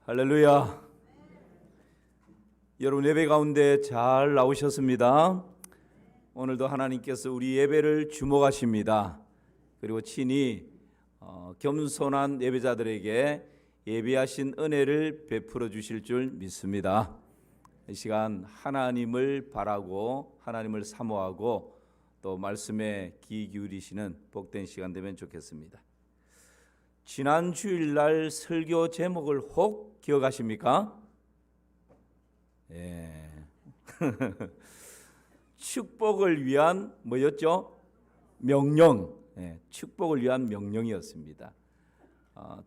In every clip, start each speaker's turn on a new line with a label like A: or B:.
A: 할렐루야. 여러분 예배 가운데 잘 나오셨습니다. 오늘도 하나님께서 우리 예배를 주목하십니다. 그리고 친히 겸손한 예배자들에게 예배하신 은혜를 베풀어 주실 줄 믿습니다. 이 시간 하나님을 바라고 하나님을 사모하고 또 말씀에 귀 기울이시는 복된 시간 되면 좋겠습니다. 지난 주일날 설교 제목을 혹 기억하십니까? 예. 축복을 위한 뭐였죠? 명령. 예, 축복을 위한 명령이었습니다.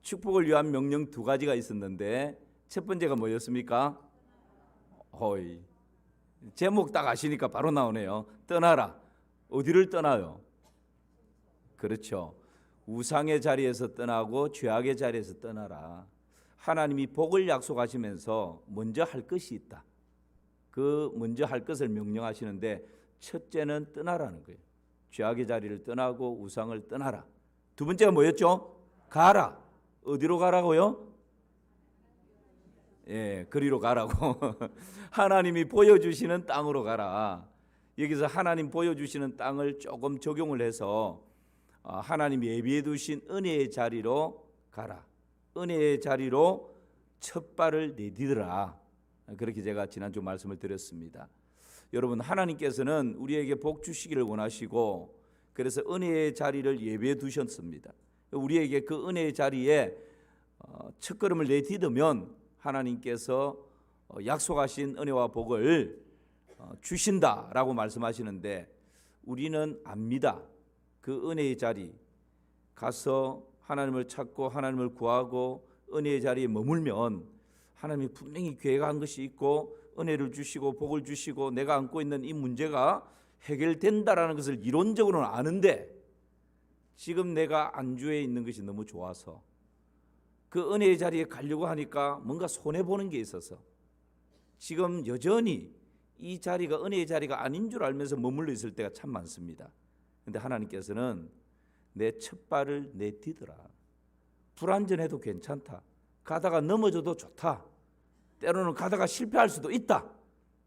A: 축복을 위한 명령 두 가지가 있었는데 첫 번째가 뭐였습니까? 허이. 제목 딱 아시니까 바로 나오네요. 떠나라. 어디를 떠나요? 그렇죠. 우상의 자리에서 떠나고 죄악의 자리에서 떠나라. 하나님이 복을 약속하시면서 먼저 할 것이 있다. 그 먼저 할 것을 명령하시는데 첫째는 떠나라는 거예요. 죄악의 자리를 떠나고 우상을 떠나라. 두 번째가 뭐였죠? 가라. 어디로 가라고요? 예, 그리로 가라고. 하나님이 보여주시는 땅으로 가라. 여기서 하나님 보여주시는 땅을 조금 적용을 해서 하나님이 예비해 두신 은혜의 자리로 가라. 은혜의 자리로 첫 발을 내디뎌라. 그렇게 제가 지난주 말씀을 드렸습니다. 여러분, 하나님께서는 우리에게 복 주시기를 원하시고 그래서 은혜의 자리를 예비해 두셨습니다. 우리에게 그 은혜의 자리에 첫걸음을 내디디면 하나님께서 약속하신 은혜와 복을 주신다라고 말씀하시는데 우리는 압니다. 그 은혜의 자리 가서 하나님을 찾고 하나님을 구하고 은혜의 자리에 머물면 하나님이 분명히 계획한 것이 있고 은혜를 주시고 복을 주시고 내가 안고 있는 이 문제가 해결된다라는 것을 이론적으로는 아는데 지금 내가 안주해 있는 것이 너무 좋아서 그 은혜의 자리에 가려고 하니까 뭔가 손해보는 게 있어서 지금 여전히 이 자리가 은혜의 자리가 아닌 줄 알면서 머물러 있을 때가 참 많습니다. 그런데 하나님께서는 내 첫 발을 내디뎌라. 불완전해도 괜찮다. 가다가 넘어져도 좋다. 때로는 가다가 실패할 수도 있다.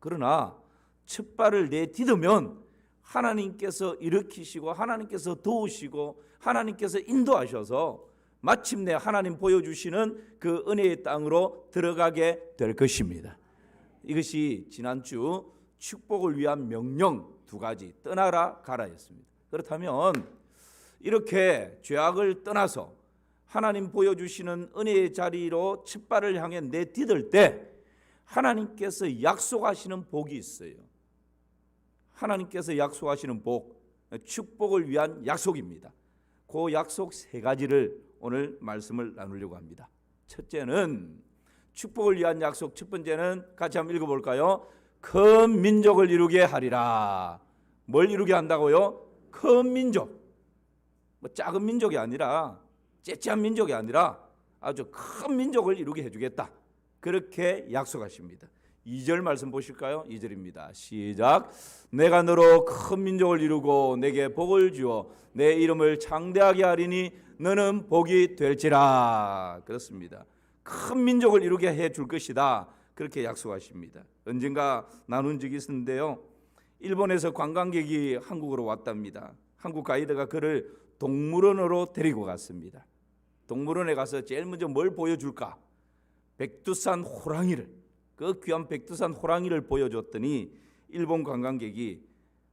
A: 그러나 첫 발을 내디디면 하나님께서 일으키시고 하나님께서 도우시고 하나님께서 인도하셔서 마침내 하나님 보여주시는 그 은혜의 땅으로 들어가게 될 것입니다. 이것이 지난주 축복을 위한 명령 두 가지 떠나라 가라였습니다. 그렇다면 이렇게 죄악을 떠나서 하나님 보여주시는 은혜의 자리로 첫 발을 향해 내디딜 때 하나님께서 약속하시는 복이 있어요. 하나님께서 약속하시는 복, 축복을 위한 약속입니다. 그 약속 세 가지를 오늘 말씀을 나누려고 합니다. 첫째는 축복을 위한 약속. 첫 번째는 같이 한번 읽어볼까요? 큰 민족을 이루게 하리라. 뭘 이루게 한다고요? 큰 민족. 뭐 작은 민족이 아니라 째째한 민족이 아니라 아주 큰 민족을 이루게 해주겠다. 그렇게 약속하십니다. 2절 말씀 보실까요? 2절입니다. 시작. 내가 너로 큰 민족을 이루고 내게 복을 주어 내 이름을 창대하게 하리니 너는 복이 될지라. 그렇습니다. 큰 민족을 이루게 해줄 것이다. 그렇게 약속하십니다. 언젠가 나눈 적이 있었는데요. 일본에서 관광객이 한국으로 왔답니다. 한국 가이드가 그를 동물원으로 데리고 갔습니다. 동물원에 가서 제일 먼저 뭘 보여줄까? 백두산 호랑이를, 그 귀한 백두산 호랑이를 보여줬더니 일본 관광객이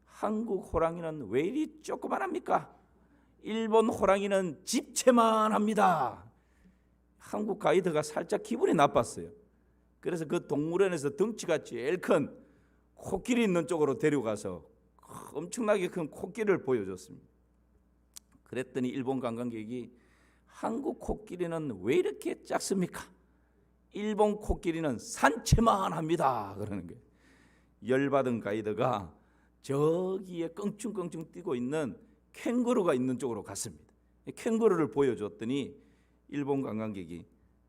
A: 한국 호랑이는 왜 이리 조그만합니까? 일본 호랑이는 집채만 합니다. 한국 가이드가 살짝 기분이 나빴어요. 그래서 그 동물원에서 덩치가 제일 큰 코끼리 있는 쪽으로 데려가서 엄청나게 큰 코끼리를 보여줬습니다. 그랬더니 일본 관광객이 한국 코끼리는 왜 이렇게 작습니까? 일본 코끼리는 산채만 합니다. 그러는 거예요. 열받은 가이드가 저기에 껑충껑충 뛰고 있는 캥거루가 있는 쪽으로 갔습니다. 캥거루를 보여줬더니 일본 관광객이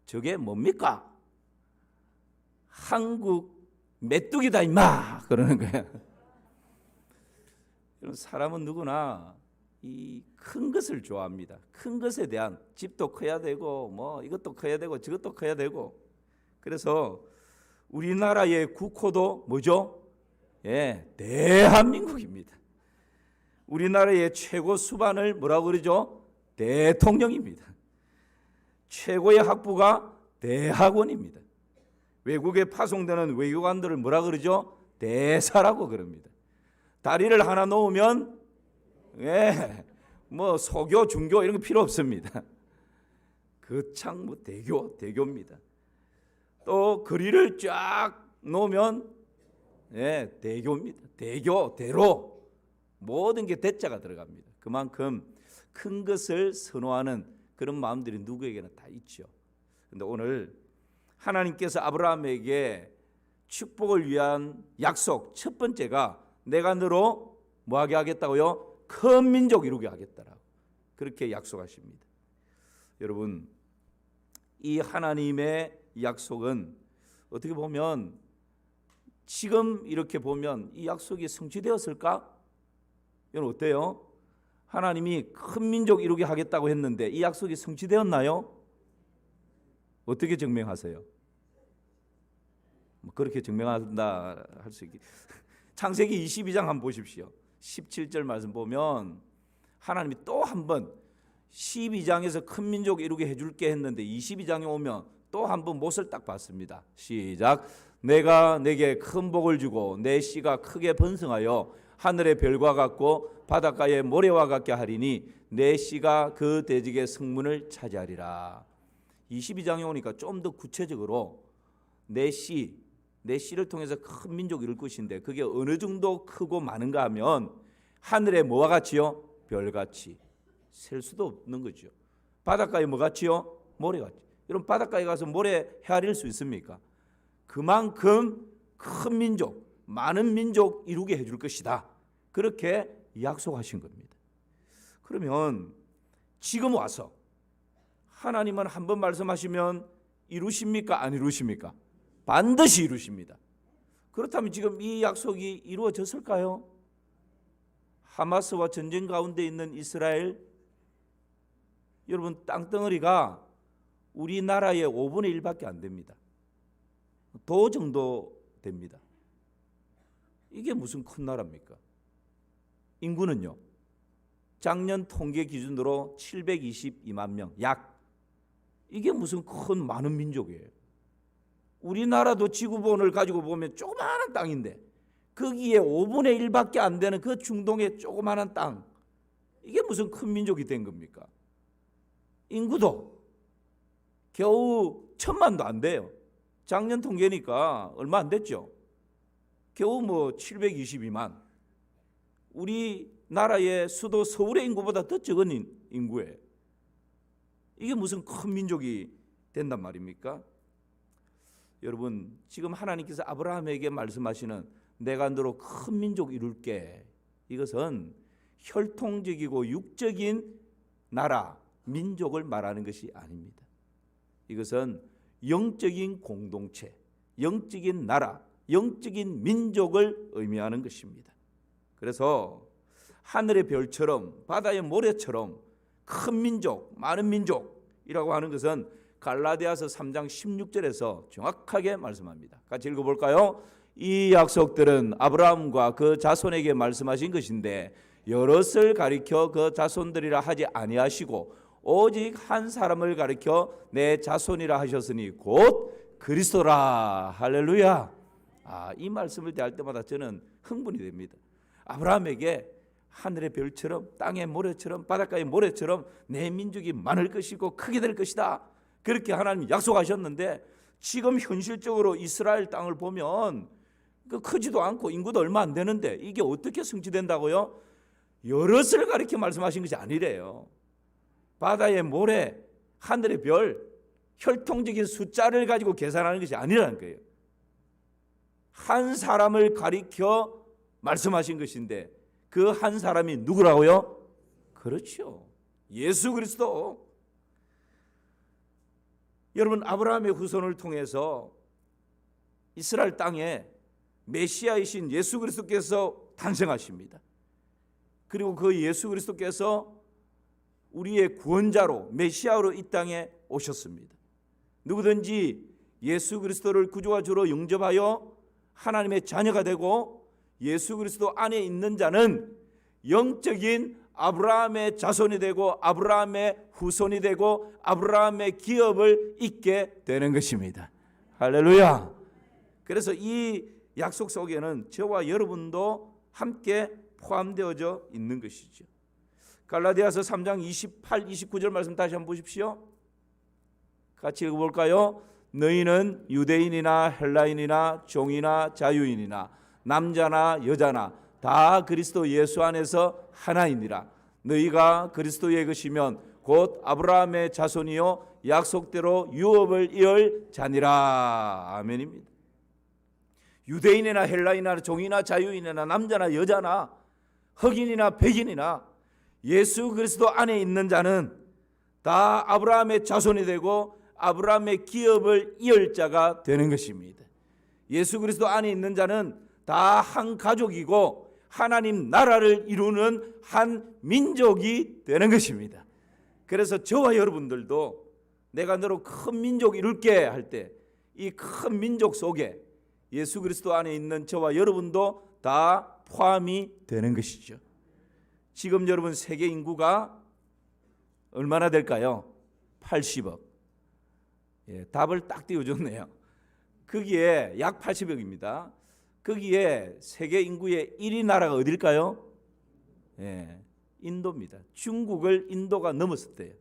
A: 저게 뭡니까? 한국 메뚜기다 임마 그러는 거예요. 사람은 누구나 이 큰 것을 좋아합니다. 큰 것에 대한 집도 커야 되고 뭐 이것도 커야 되고 저것도 커야 되고 그래서 우리나라의 국호도 뭐죠? 대한민국입니다. 우리나라의 최고 수반을 뭐라고 그러죠? 대통령입니다. 최고의 학부가 대학원입니다. 외국에 파송되는 외교관들을 뭐라 그러죠? 대사라고 그럽니다. 다리를 하나 놓으면 뭐 소교, 중교 이런 거 필요 없습니다. 거창 뭐 대교입니다. 또 거리를 쫙 놓으면 대교입니다. 대교, 대로 모든 게 대자가 들어갑니다. 그만큼 큰 것을 선호하는 그런 마음들이 누구에게나 다 있죠. 그런데 오늘 하나님께서 아브라함에게 축복을 위한 약속 첫 번째가 내가 너로 뭐하게 하겠다고요? 큰 민족 이루게 하겠다라고 그렇게 약속하십니다. 여러분, 이 하나님의 약속은 어떻게 보면 지금 이렇게 보면 이 약속이 성취되었을까? 여러분 어때요? 하나님이 큰 민족 이루게 하겠다고 했는데 이 약속이 성취되었나요? 어떻게 증명하세요? 그렇게 증명한다 할 수 있게 창세기 22장 한번 보십시오. 17절 말씀 보면 하나님이 또 한 번 12장에서 큰 민족 이루게 해줄게 했는데 22장에 오면 또 한 번 못을 딱 봤습니다. 시작. 내가 내게 큰 복을 주고 내 씨가 크게 번성하여 하늘의 별과 같고 바닷가의 모래와 같게 하리니 내 씨가 그 대적의 성문을 차지하리라. 22장에 오니까 좀 더 구체적으로 내 씨를 통해서 큰 민족이 이룰 것인데 그게 어느 정도 크고 많은가 하면 하늘의 뭐와 같이요? 별같이 셀 수도 없는 거죠. 바닷가에 뭐 같이요? 모래같이. 여러분 바닷가에 가서 모래 헤아릴 수 있습니까? 그만큼 큰 민족, 많은 민족 이루게 해줄 것이다. 그렇게 약속하신 겁니다. 그러면 지금 와서 하나님은 한 번 말씀하시면 이루십니까? 안 이루십니까? 반드시 이루십니다. 그렇다면 지금 이 약속이 이루어졌을까요? 하마스와 전쟁 가운데 있는 이스라엘, 여러분 땅덩어리가 우리나라의 5분의 1밖에 안 됩니다. 도 정도 됩니다. 이게 무슨 큰 나라입니까? 인구는요, 작년 통계 기준으로 722만 명, 약. 이게 무슨 큰 많은 민족이에요. 우리나라도 지구본을 가지고 보면 조그마한 땅인데 거기에 5분의 1밖에 안 되는 그 중동의 조그마한 땅, 이게 무슨 큰 민족이 된 겁니까? 인구도 겨우 1000만도 안 돼요. 작년 통계니까 얼마 안 됐죠. 겨우 뭐 722만. 우리나라의 수도 서울의 인구보다 더 적은 인구예요. 이게 무슨 큰 민족이 된단 말입니까? 여러분, 지금 하나님께서 아브라함에게 말씀하시는 내가 너로 큰 민족 이룰게, 이것은 혈통적이고 육적인 나라, 민족을 말하는 것이 아닙니다. 이것은 영적인 공동체, 영적인 나라, 영적인 민족을 의미하는 것입니다. 그래서 하늘의 별처럼 바다의 모래처럼 큰 민족, 많은 민족이라고 하는 것은 갈라디아서 3장 16절에서 정확하게 말씀합니다. 같이 읽어볼까요? 이 약속들은 아브라함과 그 자손에게 말씀하신 것인데 여럿을 가리켜 그 자손들이라 하지 아니하시고 오직 한 사람을 가리켜 내 자손이라 하셨으니 곧 그리스도라. 할렐루야. 이 말씀을 대할 때마다 저는 흥분이 됩니다. 아브라함에게 하늘의 별처럼 땅의 모래처럼 바닷가의 모래처럼 내 민족이 많을 것이고 크게 될 것이다. 그렇게 하나님이 약속하셨는데 지금 현실적으로 이스라엘 땅을 보면 크지도 않고 인구도 얼마 안 되는데 이게 어떻게 성취된다고요? 여럿을 가리켜 말씀하신 것이 아니래요. 바다의 모래, 하늘의 별, 혈통적인 숫자를 가지고 계산하는 것이 아니라는 거예요. 한 사람을 가리켜 말씀하신 것인데 그 한 사람이 누구라고요? 그렇죠. 예수 그리스도. 여러분, 아브라함의 후손을 통해서 이스라엘 땅에 메시아이신 예수 그리스도께서 탄생하십니다. 그리고 그 예수 그리스도께서 우리의 구원자로 메시아로 이 땅에 오셨습니다. 누구든지 예수 그리스도를 구주와 주로 영접하여 하나님의 자녀가 되고 예수 그리스도 안에 있는 자는 영적인 아브라함의 자손이 되고 아브라함의 후손이 되고 아브라함의 기업을 잇게 되는 것입니다. 할렐루야. 그래서 이 약속 속에는 저와 여러분도 함께 포함되어져 있는 것이죠. 갈라디아서 3장 28, 29절 말씀 다시 한번 보십시오. 같이 읽어볼까요? 너희는 유대인이나 헬라인이나 종이나 자유인이나 남자나 여자나 다 그리스도 예수 안에서 하나이니라. 너희가 그리스도의 것이면 곧 아브라함의 자손이요 약속대로 유업을 이을 자니라. 아멘입니다. 유대인이나 헬라인이나 종이나 자유인이나 남자나 여자나 흑인이나 백인이나 예수 그리스도 안에 있는 자는 다 아브라함의 자손이 되고 아브라함의 기업을 이을 자가 되는 것입니다. 예수 그리스도 안에 있는 자는 다 한 가족이고 하나님 나라를 이루는 한 민족이 되는 것입니다. 그래서 저와 여러분들도 내가 너로 큰 민족 이룰게 할 때 이 큰 민족 속에 예수 그리스도 안에 있는 저와 여러분도 다 포함이 되는 것이죠. 지금 여러분 세계 인구가 얼마나 될까요? 80억. 예, 답을 딱 띄워줬네요. 거기에 약 80억입니다. 거기에 세계 인구의 1위 나라가 어딜까요? 예, 인도입니다. 중국을 인도가 넘었을 때요.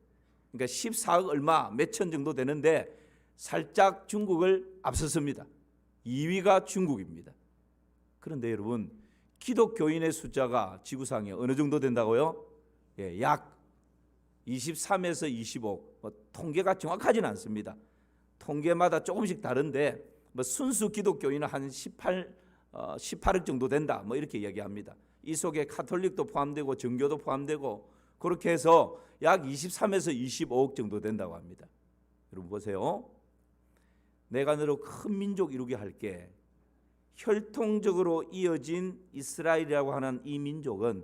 A: 그러니까 14억 얼마 몇천 정도 되는데 살짝 중국을 앞섰습니다. 2위가 중국입니다. 그런데 여러분 기독교인의 숫자가 지구상에 어느 정도 된다고요? 예, 약 23에서 25. 통계가 정확하지는 않습니다. 통계마다 조금씩 다른데 순수 기독교인은 한 18억 정도 된다. 이렇게 이야기합니다. 이 속에 카톨릭도 포함되고 정교도 포함되고 그렇게 해서 약 23에서 25억 정도 된다고 합니다. 여러분 보세요. 내가 너로 큰 민족 이루게 할게. 혈통적으로 이어진 이스라엘이라고 하는 이 민족은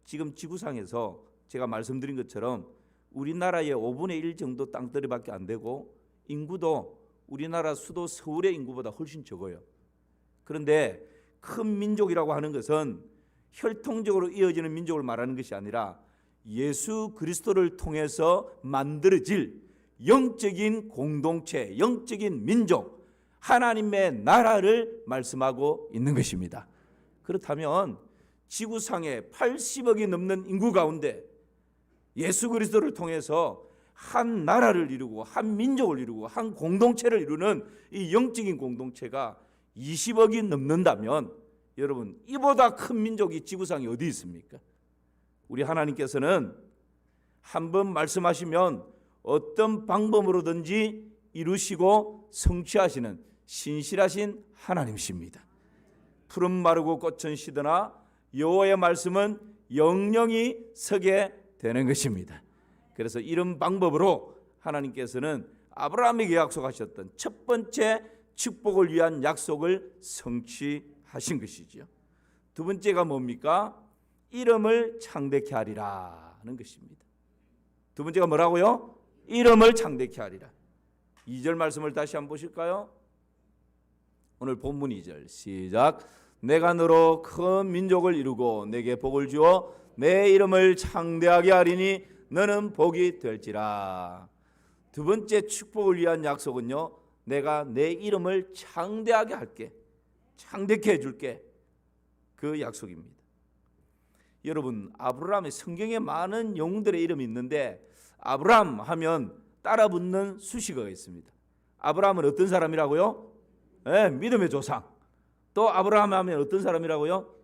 A: 지금 지구상에서 제가 말씀드린 것처럼 우리나라의 5분의 1 정도 땅덩어리밖에 안 되고 인구도 우리나라 수도 서울의 인구보다 훨씬 적어요. 그런데 큰 민족이라고 하는 것은 혈통적으로 이어지는 민족을 말하는 것이 아니라 예수 그리스도를 통해서 만들어질 영적인 공동체, 영적인 민족, 하나님의 나라를 말씀하고 있는 것입니다. 그렇다면 지구상에 80억이 넘는 인구 가운데 예수 그리스도를 통해서 한 나라를 이루고 한 민족을 이루고 한 공동체를 이루는 이 영적인 공동체가 20억이 넘는다면 여러분 이보다 큰 민족이 지구상에 어디 있습니까? 우리 하나님께서는 한번 말씀하시면 어떤 방법으로든지 이루시고 성취하시는 신실하신 하나님이십니다. 푸른 마르고 꽃은 시드나 여호와의 말씀은 영영이 서게 되는 것입니다. 그래서 이런 방법으로 하나님께서는 아브라함에게 약속하셨던 첫 번째 축복을 위한 약속을 성취하신 것이죠. 두 번째가 뭡니까? 이름을 창대케 하리라 하는 것입니다. 두 번째가 뭐라고요? 이름을 창대케 하리라. 2절 말씀을 다시 한번 보실까요? 오늘 본문 2절 시작. 내가 너로 큰 민족을 이루고 내게 복을 주어 내 이름을 창대하게 하리니 너는 복이 될지라. 두 번째 축복을 위한 약속은요, 내가 내 이름을 창대하게 할게, 창대케 해줄게, 그 약속입니다. 여러분 아브라함의 성경에 많은 영웅들의 이름이 있는데 아브라함 하면 따라붙는 수식어가 있습니다. 아브라함은 어떤 사람이라고요? 네, 믿음의 조상. 또 아브라함 하면 어떤 사람이라고요?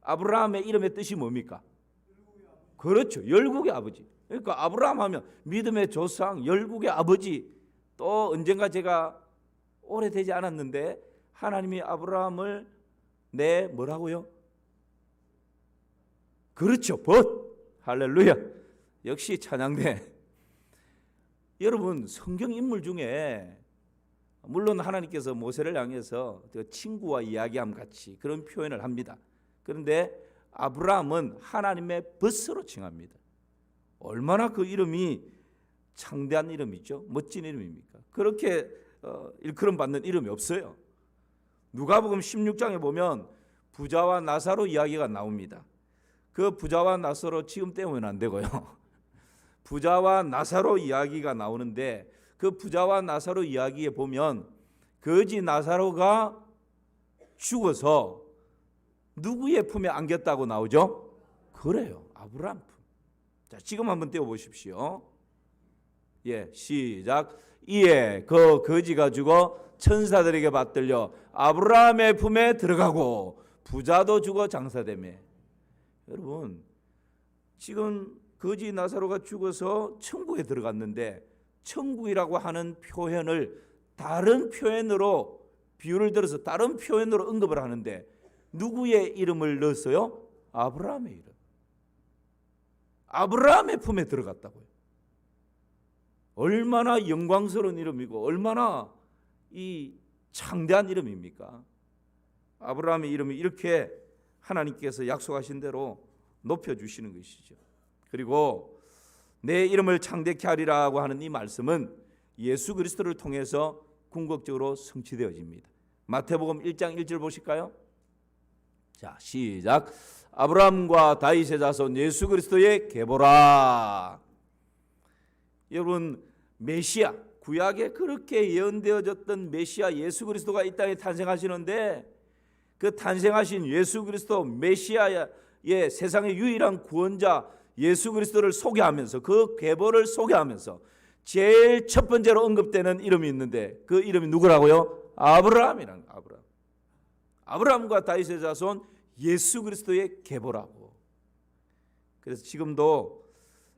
A: 아브라함의 이름의 뜻이 뭡니까? 그렇죠, 열국의 아버지. 그러니까 아브라함 하면 믿음의 조상, 열국의 아버지. 또 언젠가 제가 오래되지 않았는데 하나님이 아브라함을 내 뭐라고요? 그렇죠, 벗. 할렐루야. 역시 찬양대. 여러분 성경 인물 중에 물론 하나님께서 모세를 향해서 친구와 이야기함 같이 그런 표현을 합니다. 그런데 아브라함은 하나님의 벗으로 칭합니다. 얼마나 그 이름이 창대한 이름이죠. 멋진 이름입니까? 그렇게 일컬음 받는 이름이 없어요. 누가복음 16장에 보면 부자와 나사로 이야기가 나옵니다. 그 부자와 나사로 지금 때우면 안 되고요. 부자와 나사로 이야기가 나오는데 그 부자와 나사로 이야기에 보면 거지 나사로가 죽어서 누구의 품에 안겼다고 나오죠? 그래요. 아브라함 품. 자, 지금 한번 떼어 보십시오. 예, 시작. 이에 그 거지가 죽어 천사들에게 받들려 아브라함의 품에 들어가고 부자도 죽어 장사되매. 여러분, 지금 거지 나사로가 죽어서 천국에 들어갔는데 천국이라고 하는 표현을 다른 표현으로 비유를 들어서 다른 표현으로 언급을 하는데 누구의 이름을 넣었어요? 아브라함의 이름. 아브라함의 품에 들어갔다고요. 얼마나 영광스러운 이름이고 얼마나 이 창대한 이름입니까? 아브라함의 이름이 이렇게 하나님께서 약속하신 대로 높여주시는 것이죠. 그리고 내 이름을 창대케 하리라고 하는 이 말씀은 예수 그리스도를 통해서 궁극적으로 성취되어집니다. 마태복음 1장 1절 보실까요? 자, 시작. 아브라함과 다윗의 자손 예수 그리스도의 계보라. 여러분, 메시아, 구약에 그렇게 예언되어졌던 메시아 예수 그리스도가 이 땅에 탄생하시는데 그 탄생하신 예수 그리스도 메시아의 세상의 유일한 구원자 예수 그리스도를 소개하면서 그 계보를 소개하면서 제일 첫 번째로 언급되는 이름이 있는데 그 이름이 누구라고요? 아브라함이라는 아브라함. 아브라함과 다윗의 자손 예수 그리스도의 계보라고. 그래서 지금도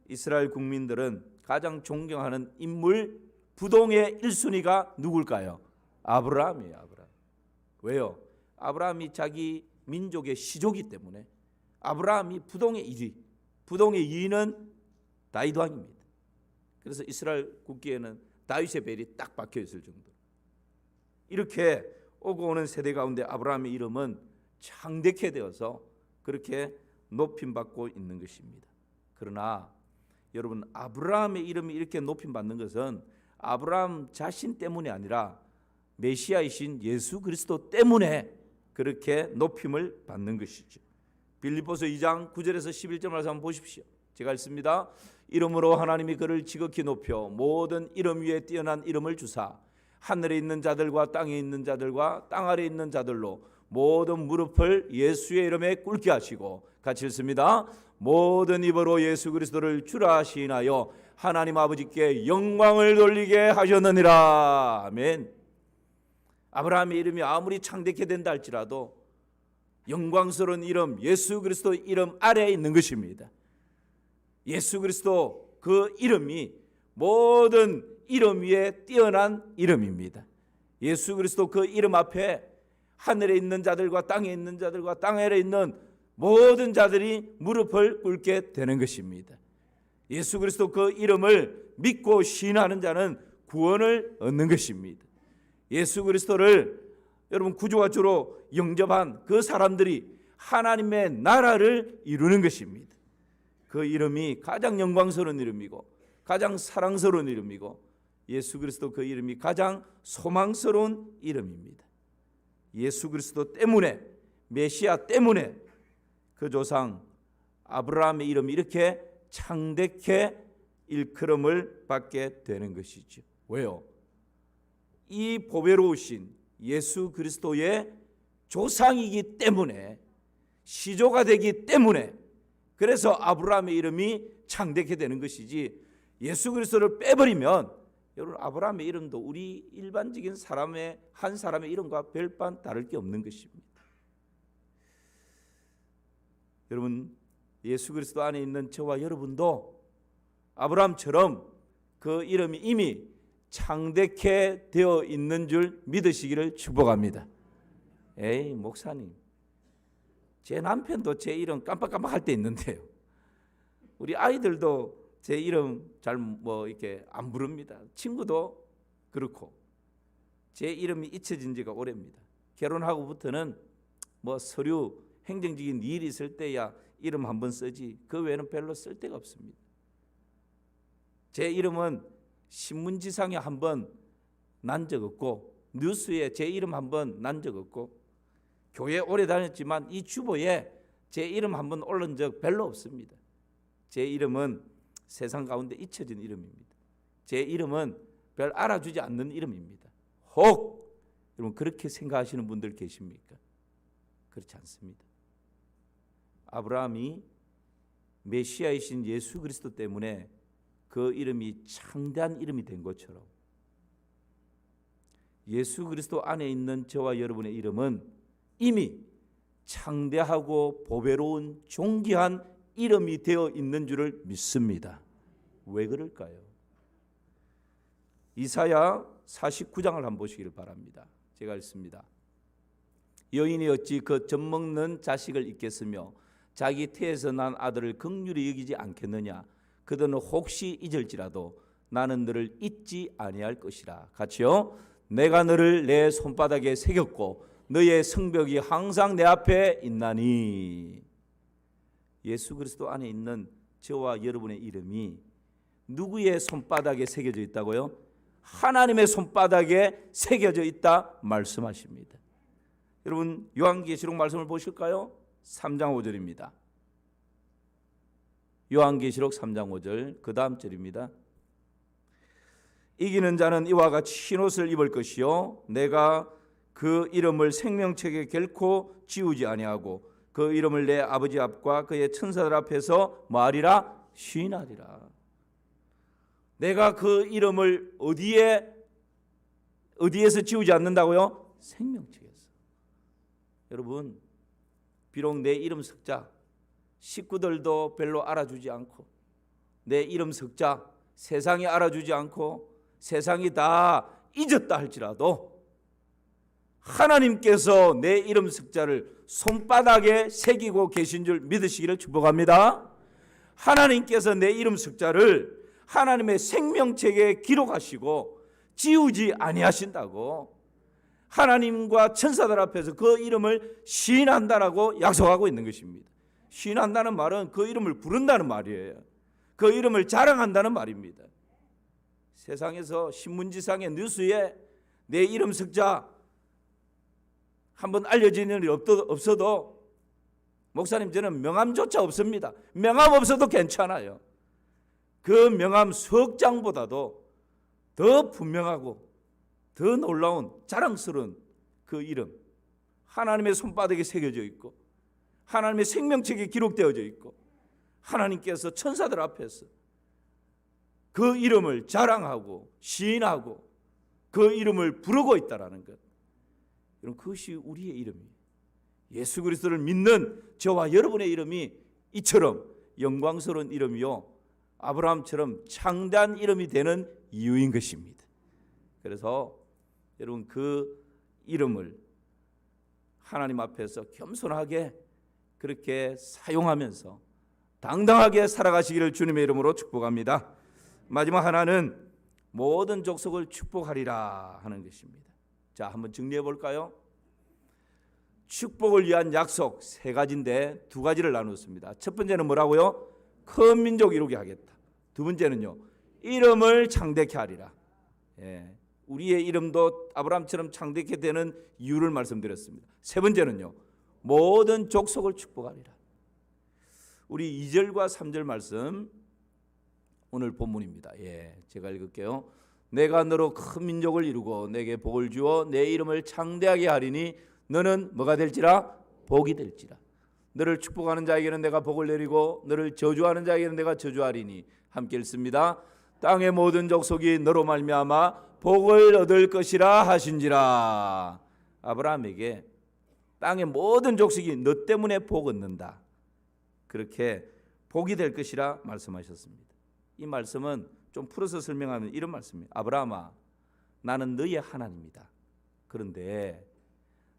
A: 이스라엘 국민들은 가장 존경하는 인물 부동의 1순위가 누굴까요? 아브라함이에요. 아브라함. 왜요? 아브라함이 자기 민족의 시조기 때문에 아브라함이 부동의 1위, 부동의 2위는 다윗 왕입니다. 그래서 이스라엘 국기에는 다윗의 벨이 딱 박혀 있을 정도. 이렇게 오고 오는 세대 가운데 아브라함의 이름은 창대케 되어서 그렇게 높임받고 있는 것입니다. 그러나 여러분, 아브라함의 이름이 이렇게 높임받는 것은 아브라함 자신 때문이 아니라 메시아이신 예수 그리스도 때문에 그렇게 높임을 받는 것이죠. 빌립보서 2장 9절에서 11절 말씀 한번 보십시오. 제가 읽습니다. 이름으로 하나님이 그를 지극히 높여 모든 이름 위에 뛰어난 이름을 주사 하늘에 있는 자들과 땅에 있는 자들과 땅 아래에 있는 자들로 모든 무릎을 예수의 이름에 꿇게 하시고, 같이 읽습니다. 모든 입으로 예수 그리스도를 주라 시인하여 하나님 아버지께 영광을 돌리게 하셨느니라. 아멘. 아브라함의 이름이 아무리 창대케 된다 할지라도 영광스러운 이름 예수 그리스도 이름 아래에 있는 것입니다. 예수 그리스도 그 이름이 모든 이름 위에 뛰어난 이름입니다. 예수 그리스도 그 이름 앞에 하늘에 있는 자들과 땅에 있는 자들과 땅 아래에 있는 모든 자들이 무릎을 꿇게 되는 것입니다. 예수 그리스도 그 이름을 믿고 신하는 자는 구원을 얻는 것입니다. 예수 그리스도를 여러분 구주와 주로 영접한 그 사람들이 하나님의 나라를 이루는 것입니다. 그 이름이 가장 영광스러운 이름이고 가장 사랑스러운 이름이고 예수 그리스도 그 이름이 가장 소망스러운 이름입니다. 예수 그리스도 때문에, 메시아 때문에 그 조상 아브라함의 이름이 이렇게 창대케 일컬음을 받게 되는 것이죠. 왜요? 이 보배로우신 예수 그리스도의 조상이기 때문에, 시조가 되기 때문에, 그래서 아브라함의 이름이 창대케 되는 것이지, 예수 그리스도를 빼버리면 여러분 아브라함의 이름도 우리 일반적인 사람의 한 사람의 이름과 별반 다를 게 없는 것입니다. 여러분, 예수 그리스도 안에 있는 저와 여러분도 아브라함처럼 그 이름이 이미 창대케 되어 있는 줄 믿으시기를 축복합니다. 에이, 목사님, 제 남편도 제 이름 깜빡깜빡할 때 있는데요. 우리 아이들도 제 이름 잘 이렇게 안 부릅니다. 친구도 그렇고 제 이름이 잊혀진 지가 오래입니다. 결혼하고부터는 서류 행정적인 일이 있을 때야 이름 한번 쓰지 그 외에는 별로 쓸 데가 없습니다. 제 이름은 신문지상에 한번 난 적 없고, 뉴스에 제 이름 한번 난 적 없고, 교회 오래 다녔지만 이 주보에 제 이름 한번 올린 적 별로 없습니다. 제 이름은 세상 가운데 잊혀진 이름입니다. 제 이름은 별 알아주지 않는 이름입니다. 혹 여러분 그렇게 생각하시는 분들 계십니까? 그렇지 않습니다. 아브라함이 메시아이신 예수 그리스도 때문에 그 이름이 창대한 이름이 된 것처럼 예수 그리스도 안에 있는 저와 여러분의 이름은 이미 창대하고 보배로운 존귀한 이름이 되어 있는 줄을 믿습니다. 왜 그럴까요? 이사야 49장을 한번 보시기를 바랍니다. 제가 읽습니다. 여인이 어찌 그 젖먹는 자식을 잊겠으며 자기 태에서 난 아들을 긍휼히 여기지 않겠느냐. 그들은 혹시 잊을지라도 나는 너를 잊지 아니할 것이라. 같이요. 내가 너를 내 손바닥에 새겼고 너의 성벽이 항상 내 앞에 있나니. 예수 그리스도 안에 있는 저와 여러분의 이름이 누구의 손바닥에 새겨져 있다고요? 하나님의 손바닥에 새겨져 있다 말씀하십니다. 여러분 요한계시록 말씀을 보실까요? 3장 5절입니다. 요한계시록 3장 5절 그 다음 절입니다. 이기는 자는 이와 같이 흰옷을 입을 것이요 내가 그 이름을 생명책에 결코 지우지 아니하고 그 이름을 내 아버지 앞과 그의 천사들 앞에서 말이라 시인하리라. 내가 그 이름을 어디에서 지우지 않는다고요? 생명책에서. 여러분 비록 내 이름 석자 식구들도 별로 알아주지 않고 내 이름 석자 세상이 알아주지 않고 세상이 다 잊었다 할지라도 하나님께서 내 이름 석자를 손바닥에 새기고 계신 줄 믿으시기를 축복합니다. 하나님께서 내 이름 석자를 하나님의 생명책에 기록하시고 지우지 아니하신다고 하나님과 천사들 앞에서 그 이름을 시인한다라고 약속하고 있는 것입니다. 시인한다는 말은 그 이름을 부른다는 말이에요. 그 이름을 자랑한다는 말입니다. 세상에서 신문지상의 뉴스에 내 이름 석자 한번 알려지는 일이 없어도 목사님 저는 명함조차 없습니다. 명함 없어도 괜찮아요. 그 명함 석장보다도 더 분명하고 더 놀라운 자랑스러운 그 이름 하나님의 손바닥에 새겨져 있고 하나님의 생명책에 기록되어져 있고 하나님께서 천사들 앞에서 그 이름을 자랑하고 시인하고 그 이름을 부르고 있다라는 것. 여러분 그것이 우리의 이름이에요. 예수 그리스도를 믿는 저와 여러분의 이름이 이처럼 영광스러운 이름이요 아브라함처럼 창대한 이름이 되는 이유인 것입니다. 그래서 여러분 그 이름을 하나님 앞에서 겸손하게 그렇게 사용하면서 당당하게 살아가시기를 주님의 이름으로 축복합니다. 마지막 하나는 모든 족속을 축복하리라 하는 것입니다. 자, 한번 정리해 볼까요? 축복을 위한 약속 세 가지인데 두 가지를 나눴습니다. 첫 번째는 뭐라고요? 큰 민족 이루게 하겠다. 두 번째는요, 이름을 창대케 하리라. 우리의 이름도 아브라함처럼 창대케 되는 이유를 말씀드렸습니다. 세 번째는요, 모든 족속을 축복하리라. 우리 2절과 3절 말씀 오늘 본문입니다. 제가 읽을게요. 내가 너로 큰 민족을 이루고 내게 복을 주어 내 이름을 창대하게 하리니 너는 뭐가 될지라? 복이 될지라. 너를 축복하는 자에게는 내가 복을 내리고 너를 저주하는 자에게는 내가 저주하리니. 함께 읽습니다. 땅의 모든 족속이 너로 말미암아 복을 얻을 것이라 하신지라. 아브라함에게 땅의 모든 족속이 너 때문에 복 얻는다. 그렇게 복이 될 것이라 말씀하셨습니다. 이 말씀은 좀 풀어서 설명하면 이런 말씀이에요. 아브라함아, 나는 너의 하나님이다. 그런데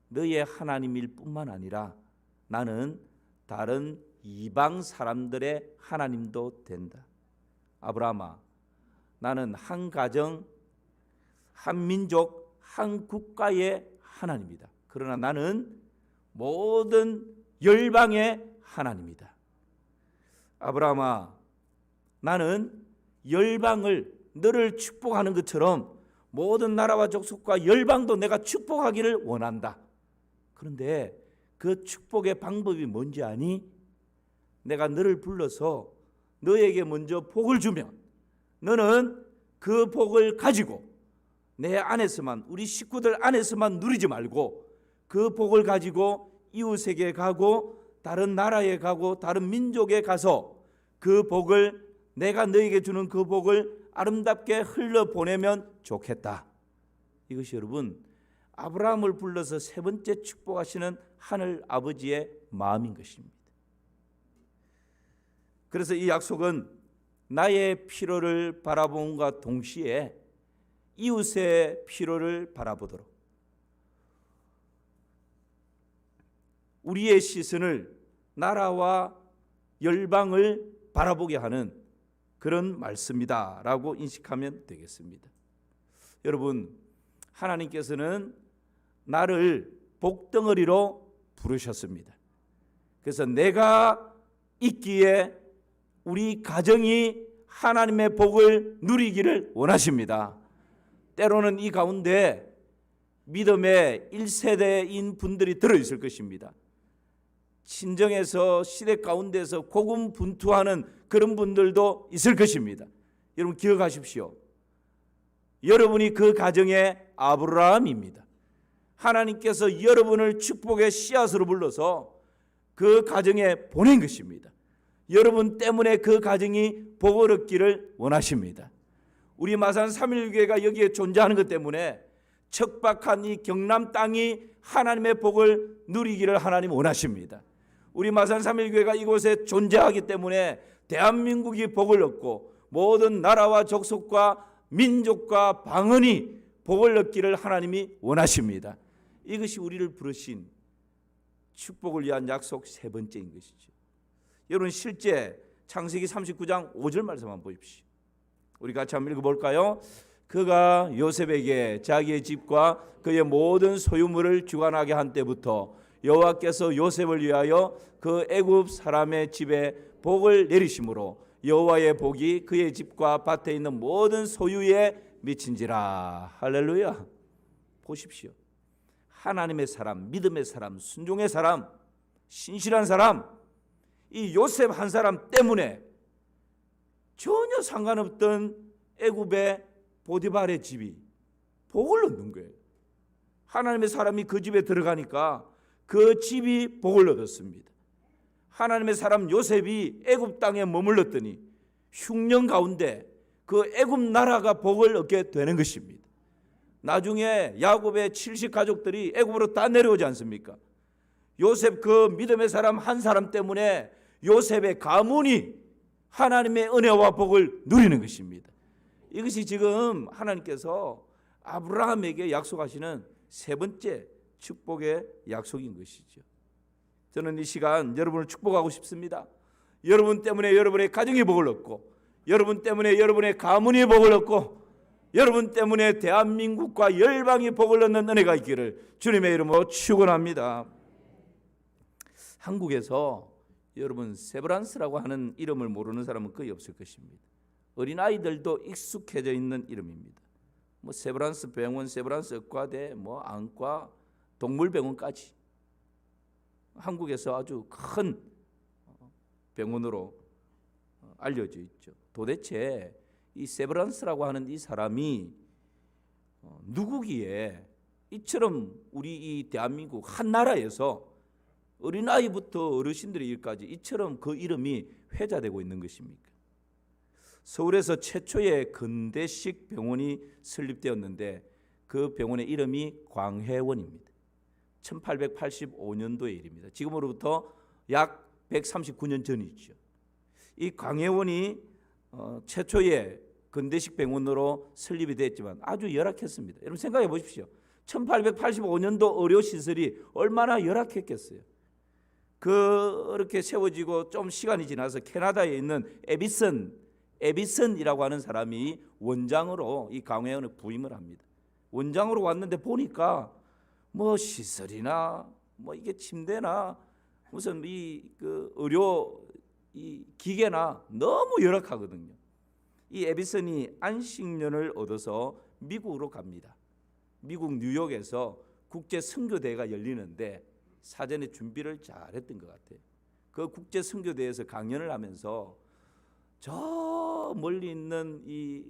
A: 너의 하나님일 뿐만 아니라 나는 다른 이방 사람들의 하나님도 된다. 아브라함아, 나는 한 가정, 한 민족, 한 국가의 하나님이다. 그러나 나는 모든 열방의 하나님이다. 아브라함아, 나는 열방을 너를 축복하는 것처럼 모든 나라와 족속과 열방도 내가 축복하기를 원한다. 그런데 그 축복의 방법이 뭔지 아니? 내가 너를 불러서 너에게 먼저 복을 주면 너는 그 복을 가지고 내 안에서만, 우리 식구들 안에서만 누리지 말고 그 복을 가지고 이웃에게 가고 다른 나라에 가고 다른 민족에 가서 그 복을, 내가 너에게 주는 그 복을 아름답게 흘려보내면 좋겠다. 이것이 여러분 아브라함을 불러서 세 번째 축복하시는 하늘 아버지의 마음인 것입니다. 그래서 이 약속은 나의 필요를 바라봄과 동시에 이웃의 필요를 바라보도록 우리의 시선을 나라와 열방을 바라보게 하는 그런 말씀이다라고 인식하면 되겠습니다. 여러분, 하나님께서는 나를 복덩어리로 부르셨습니다. 그래서 내가 있기에 우리 가정이 하나님의 복을 누리기를 원하십니다. 때로는 이 가운데 믿음의 1세대인 분들이 들어있을 것입니다. 친정에서 시댁 가운데서 고군분투하는 그런 분들도 있을 것입니다. 여러분 기억하십시오. 여러분이 그 가정의 아브라함입니다. 하나님께서 여러분을 축복의 씨앗으로 불러서 그 가정에 보낸 것입니다. 여러분 때문에 그 가정이 복을 얻기를 원하십니다. 우리 마산 3.1교회가 여기에 존재하는 것 때문에 척박한 이 경남 땅이 하나님의 복을 누리기를 하나님 원하십니다. 우리 마산 3.1교회가 이곳에 존재하기 때문에 대한민국이 복을 얻고 모든 나라와 족속과 민족과 방언이 복을 얻기를 하나님이 원하십니다. 이것이 우리를 부르신 축복을 위한 약속 세 번째인 것이죠. 여러분 실제 창세기 39장 5절 말씀 한번 보십시오. 우리 같이 한번 읽어볼까요? 그가 요셉에게 자기의 집과 그의 모든 소유물을 주관하게 한 때부터 여호와께서 요셉을 위하여 그 애굽 사람의 집에 복을 내리심으로 여호와의 복이 그의 집과 밭에 있는 모든 소유에 미친지라. 할렐루야. 보십시오. 하나님의 사람, 믿음의 사람, 순종의 사람, 신실한 사람, 이 요셉 한 사람 때문에 전혀 상관없던 애굽의 보디발의 집이 복을 얻는 거예요. 하나님의 사람이 그 집에 들어가니까 그 집이 복을 얻었습니다. 하나님의 사람 요셉이 애굽 땅에 머물렀더니 흉년 가운데 그 애굽 나라가 복을 얻게 되는 것입니다. 나중에 야곱의 70 가족들이 애굽으로 다 내려오지 않습니까? 요셉 그 믿음의 사람 한 사람 때문에 요셉의 가문이 하나님의 은혜와 복을 누리는 것입니다. 이것이 지금 하나님께서 아브라함에게 약속하시는 세 번째 축복의 약속인 것이죠. 저는 이 시간 여러분을 축복하고 싶습니다. 여러분 때문에 여러분의 가정이 복을 얻고, 여러분 때문에 여러분의 가문이 복을 얻고, 여러분 때문에 대한민국과 열방이 복을 얻는 은혜가 있기를 주님의 이름으로 축원합니다. 한국에서 여러분 세브란스라고 하는 이름을 모르는 사람은 거의 없을 것입니다. 어린아이들도 익숙해져 있는 이름입니다. 뭐 세브란스 병원, 세브란스 의과대, 뭐 안과, 동물병원까지 한국에서 아주 큰 병원으로 알려져 있죠. 도대체 이 세브란스라고 하는 이 사람이 누구기에 이처럼 우리 이 대한민국 한 나라에서 어린아이부터 어르신들의 일까지 이처럼 그 이름이 회자되고 있는 것입니까? 서울에서 최초의 근대식 병원이 설립되었는데 그 병원의 이름이 광해원입니다. 1885년도의 일입니다. 지금으로부터 약 139년 전이죠. 이 광해원이 최초의 근대식 병원으로 설립이 됐지만 아주 열악했습니다. 여러분 생각해 보십시오. 1885년도 의료시설이 얼마나 열악했겠어요. 그렇게 세워지고 좀 시간이 지나서 캐나다에 있는 에비슨이라고 하는 사람이 원장으로 이 광해원에 부임을 합니다. 원장으로 왔는데 보니까 뭐 시설이나 뭐 이게 침대나 무슨 그 의료 이 기계나 너무 열악하거든요. 이 에비슨이 안식년을 얻어서 미국으로 갑니다. 미국 뉴욕에서 국제 선교대회가 열리는데 사전에 준비를 잘했던 것 같아요. 그 국제 선교대회에서 강연을 하면서 저 멀리 있는 이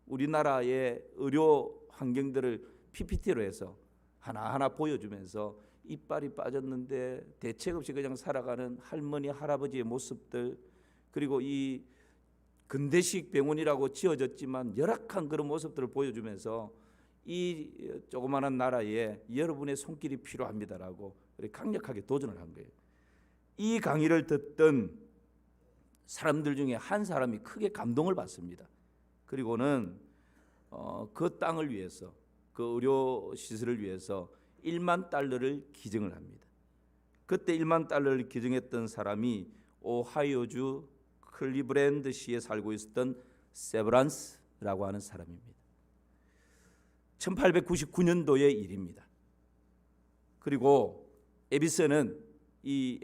A: 우리나라의 의료 환경들을 PPT로 해서 하나하나 보여주면서 이빨이 빠졌는데 대책 없이 그냥 살아가는 할머니 할아버지의 모습들, 그리고 이 근대식 병원이라고 지어졌지만 열악한 그런 모습들을 보여주면서 이 조그마한 나라에 여러분의 손길이 필요합니다라고 강력하게 도전을 한 거예요. 이 강의를 듣던 사람들 중에 한 사람이 크게 감동을 받습니다. 그리고는 그 땅을 위해서, 그 의료 시설을 위해서 1만 달러를 기증을 합니다. 그때 1만 달러를 기증했던 사람이 오하이오주 클리브랜드시에 살고 있었던 세브란스라고 하는 사람입니다. 1899년도의 일입니다. 그리고 에디슨 이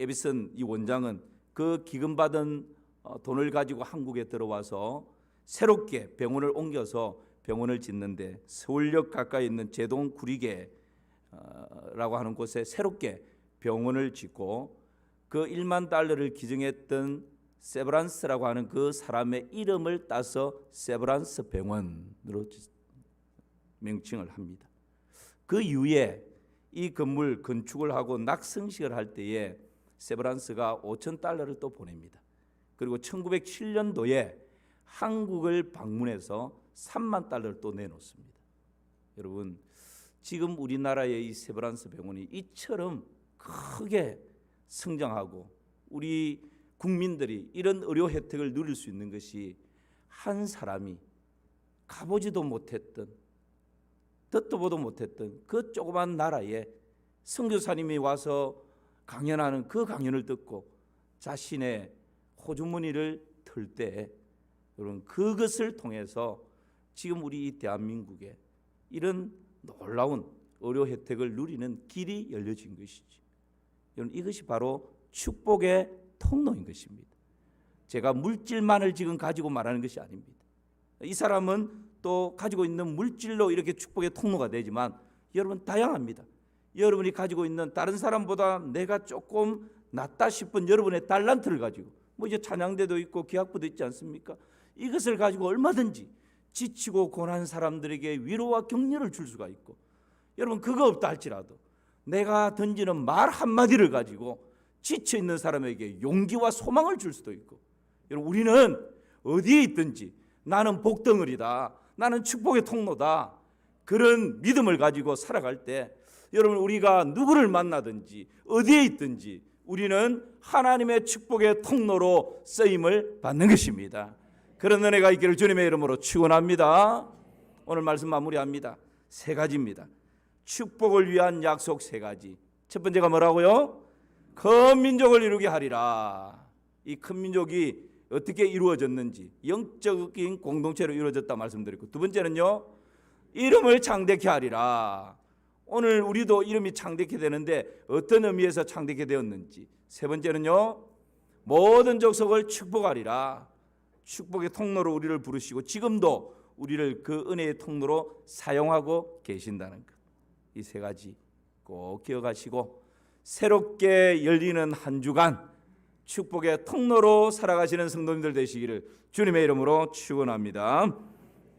A: 원장은 그 기금받은 돈을 가지고 한국에 들어와서 새롭게 병원을 옮겨서 병원을 짓는데 서울역 가까이 있는 제동 구리계라고 하는 곳에 새롭게 병원을 짓고 그 1만 달러를 기증했던 세브란스라고 하는 그 사람의 이름을 따서 세브란스 병원으로 명칭을 합니다. 그 이후에 이 건물 건축을 하고 낙성식을 할 때에 세브란스가 5천 달러를 또 보냅니다. 그리고 1907년도에 한국을 방문해서 3만 달러를 또 내놓습니다. 여러분, 지금 우리나라의 이 세브란스 병원이 이처럼 크게 성장하고 우리 국민들이 이런 의료 혜택을 누릴 수 있는 것이 한 사람이 가보지도 못했던, 듣도 보도 못했던 그 조그만 나라에 선교사님이 와서 강연하는 그 강연을 듣고 자신의 호주머니를 털 때, 여러분, 그것을 통해서 지금 우리 이 대한민국에 이런 놀라운 의료 혜택을 누리는 길이 열려진 것이죠. 여러분, 이것이 바로 축복의 통로인 것입니다. 제가 물질만을 지금 가지고 말하는 것이 아닙니다. 이 사람은 또 가지고 있는 물질로 이렇게 축복의 통로가 되지만 여러분, 다양합니다. 여러분이 가지고 있는 다른 사람보다 내가 조금 낫다 싶은 여러분의 달란트를 가지고, 뭐 이제 찬양대도 있고 기악부도 있지 않습니까? 이것을 가지고 얼마든지 지치고 고난 사람들에게 위로와 격려를 줄 수가 있고, 여러분, 그거 없다 할지라도 내가 던지는 말 한마디를 가지고 지쳐 있는 사람에게 용기와 소망을 줄 수도 있고, 여러분, 우리는 어디에 있든지 나는 복덩어리다, 나는 축복의 통로다, 그런 믿음을 가지고 살아갈 때 여러분, 우리가 누구를 만나든지 어디에 있든지 우리는 하나님의 축복의 통로로 쓰임을 받는 것입니다. 그런 은혜가 있기를 주님의 이름으로 축원합니다. 오늘 말씀 마무리합니다. 3가지입니다. 축복을 위한 약속 3가지. 첫 번째가 뭐라고요? 큰 민족을 이루게 하리라. 이 큰 민족이 어떻게 이루어졌는지, 영적인 공동체로 이루어졌다 말씀드렸고, 두 번째는요, 이름을 창대케 하리라. 오늘 우리도 이름이 창대케 되는데 어떤 의미에서 창대케 되었는지. 세 번째는요, 모든 족속을 축복하리라. 축복의 통로로 우리를 부르시고 지금도 우리를 그 은혜의 통로로 사용하고 계신다는 것. 이 3가지 꼭 기억하시고 새롭게 열리는 한 주간 축복의 통로로 살아가시는 성도님들 되시기를 주님의 이름으로 축원합니다.